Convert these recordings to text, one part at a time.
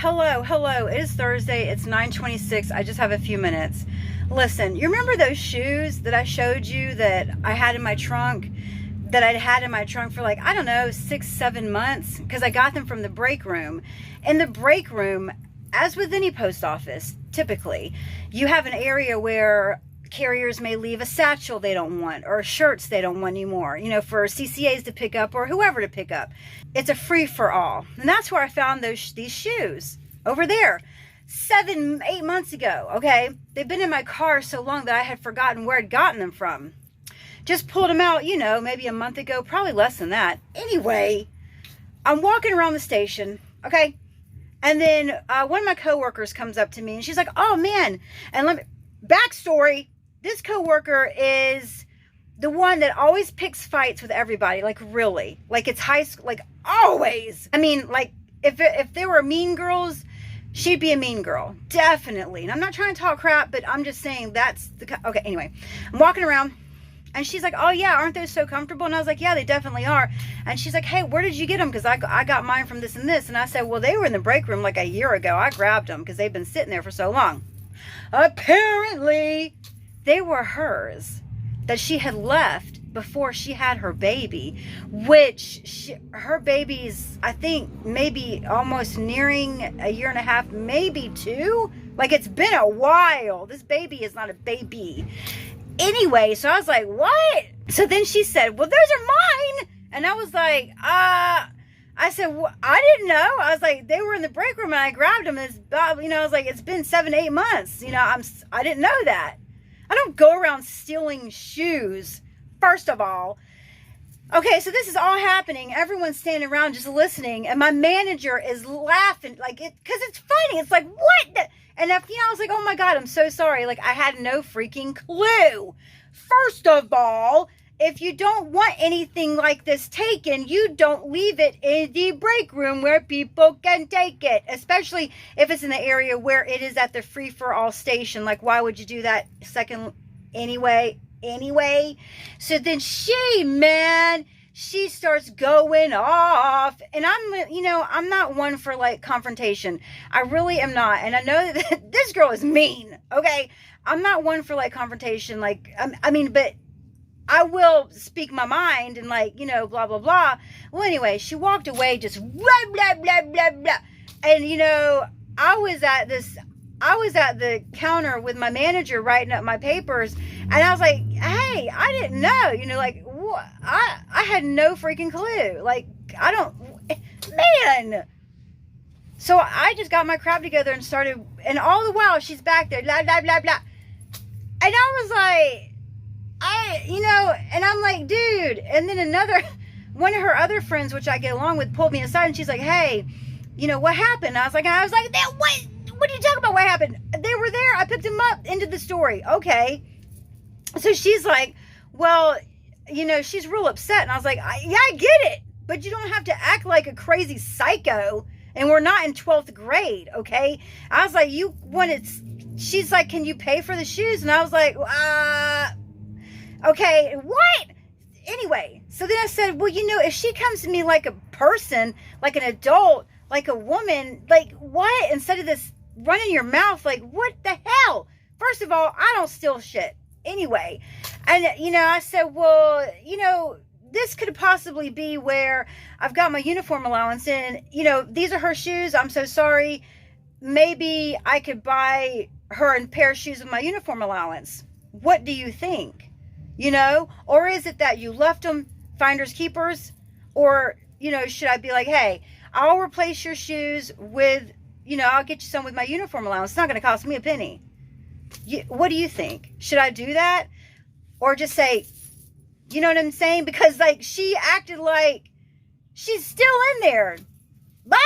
Hello. It is Thursday. It's 9:26. I just have a few minutes. Listen, you remember those shoes that I showed you that I had in my trunk? That I'd had in my trunk for like, I don't know, 6-7 months? Because I got them from the break room. In the break room, as with any post office, typically, you have an area where carriers may leave a satchel they don't want or shirts they don't want anymore, for CCAs to pick up or whoever to pick up. It's a free-for-all. And that's where I found these shoes over there 7-8 months ago. Okay, they've been in my car so long that I had forgotten where I'd gotten them from. Just pulled them out, maybe a month ago, probably less than that. Anyway, I'm walking around the station, okay, and then one of my coworkers comes up to me and she's like, oh man, and backstory, this coworker is the one that always picks fights with everybody, like really, like it's high school, like always. I mean, like if there were mean girls, she'd be a mean girl, definitely. And I'm not trying to talk crap, but I'm just saying that's okay. Anyway, I'm walking around and she's like, oh yeah, aren't those so comfortable? And I was like, yeah, they definitely are. And she's like, hey, where did you get them? Because I got mine from this and this. And I said, well, they were in the break room like a year ago. I grabbed them because they've been sitting there for so long. Apparently they were hers, that she had left before she had her baby, which her baby's, I think, maybe almost nearing a year and a half, maybe 2. Like, it's been a while. This baby is not a baby. Anyway, so I was like, what? So then she said, well, those are mine. And I was like, I said, well, I didn't know. I was like, they were in the break room and I grabbed them. And I was like, it's been 7-8 months. I didn't know that. I don't go around stealing shoes, first of all. Okay, so this is all happening. Everyone's standing around just listening. And my manager is laughing, like, because it's funny. It's like, what the? And I was like, oh my God, I'm so sorry. Like, I had no freaking clue. First of all, if you don't want anything like this taken, you don't leave it in the break room where people can take it, especially if it's in the area where it is at the free-for-all station. Like, why would you do that second anyway? So then she starts going off, and I'm not one for like confrontation. I really am not. And I know that this girl is mean. Okay. I'm not one for like confrontation. Like, but I will speak my mind and blah, blah, blah. Well, anyway, she walked away just blah, blah, blah, blah, blah. And, I was at the counter with my manager writing up my papers. And I was like, hey, I didn't know, what? I had no freaking clue. Like, man. So I just got my crap together and started, and all the while she's back there, blah, blah, blah, blah. And I was like, and I'm like, dude. And then one of her other friends, which I get along with, pulled me aside and she's like, hey, what happened? I was like, what are you talking about? What happened? They were there. I picked them up into the story. Okay. So she's like, well, she's real upset. And I was like, yeah, I get it. But you don't have to act like a crazy psycho. And we're not in 12th grade. Okay. I was like, she's like, can you pay for the shoes? And I was like, okay, what? Anyway, so then I said, well, if she comes to me like a person, like an adult, like a woman, like what? Instead of this running your mouth, like what the hell? First of all, I don't steal shit. Anyway, and, I said, well, this could possibly be where I've got my uniform allowance and, these are her shoes. I'm so sorry. Maybe I could buy her a pair of shoes with my uniform allowance. What do you think? Or is it that you left them finders keepers? Or, should I be like, hey, I'll replace your shoes with, I'll get you some with my uniform allowance. It's not going to cost me a penny. What do you think? Should I do that? Or just say, you know what I'm saying? Because she acted like she's still in there. Bah!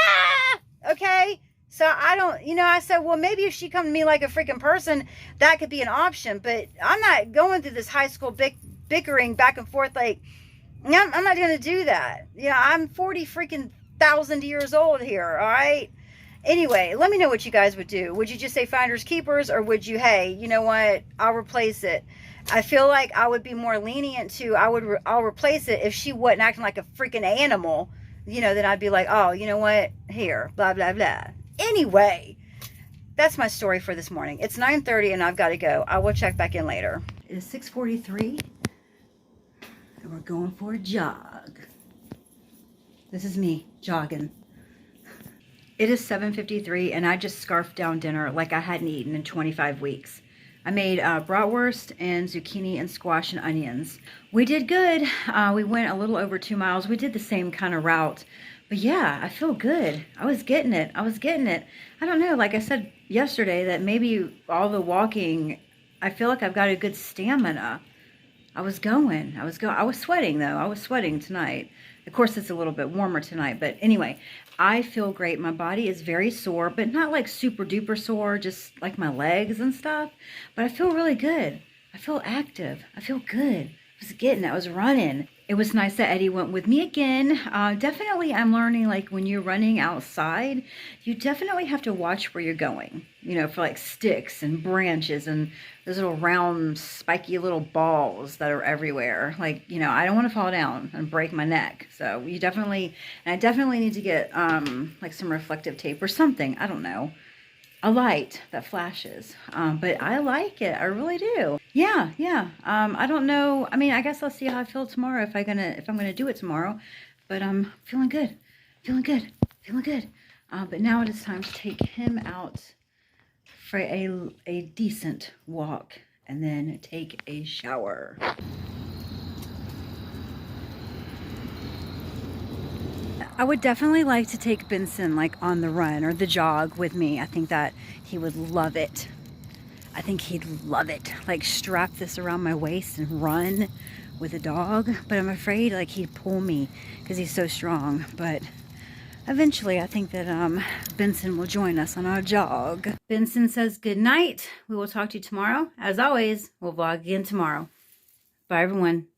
Okay. So I don't, I said, well, maybe if she come to me like a freaking person, that could be an option. But I'm not going through this high school bickering back and forth. Like, I'm not going to do that. I'm 40 freaking thousand years old here. All right. Anyway, let me know what you guys would do. Would you just say finders keepers, or would you, hey, you know what? I'll replace it. I feel like I would be more lenient to, I'll replace it if she wasn't acting like a freaking animal, then I'd be like, oh, you know what? Here, blah, blah, blah. Anyway, that's my story for this morning. It's 9:30 and I've got to go. I will check back in later. It is 6:43 and we're going for a jog. This is me jogging. It is 7:53 and I just scarfed down dinner like I hadn't eaten in 25 weeks. I made bratwurst and zucchini and squash and onions. We did good. We went a little over 2 miles. We did the same kind of route. But yeah, I feel good. I was getting it. I don't know, like I said yesterday, that maybe all the walking, I feel like I've got a good stamina. I was sweating though. I was sweating tonight. Of course, it's a little bit warmer tonight, but anyway, I feel great. My body is very sore, but not like super duper sore, just like my legs and stuff. But I feel really good. I feel active. I feel good. I was running. It was nice that Eddie went with me again. Definitely, I'm learning, like, when you're running outside, you definitely have to watch where you're going, you know, for like sticks and branches and those little round, spiky little balls that are everywhere. Like, you know, I don't want to fall down and break my neck. So I definitely need to get like some reflective tape or something. I don't know. A light that flashes, but I like it. I really do. Yeah. I don't know. I mean, I guess I'll see how I feel tomorrow if I'm gonna do it tomorrow. But I'm feeling good. But now it is time to take him out for a decent walk and then take a shower. I would definitely like to take Benson like on the run or the jog with me. I think that he would love it. I think he'd love it. Like strap this around my waist and run with a dog. But I'm afraid like he'd pull me because he's so strong. But eventually I think that Benson will join us on our jog. Benson says good night. We will talk to you tomorrow. As always, we'll vlog again tomorrow. Bye everyone.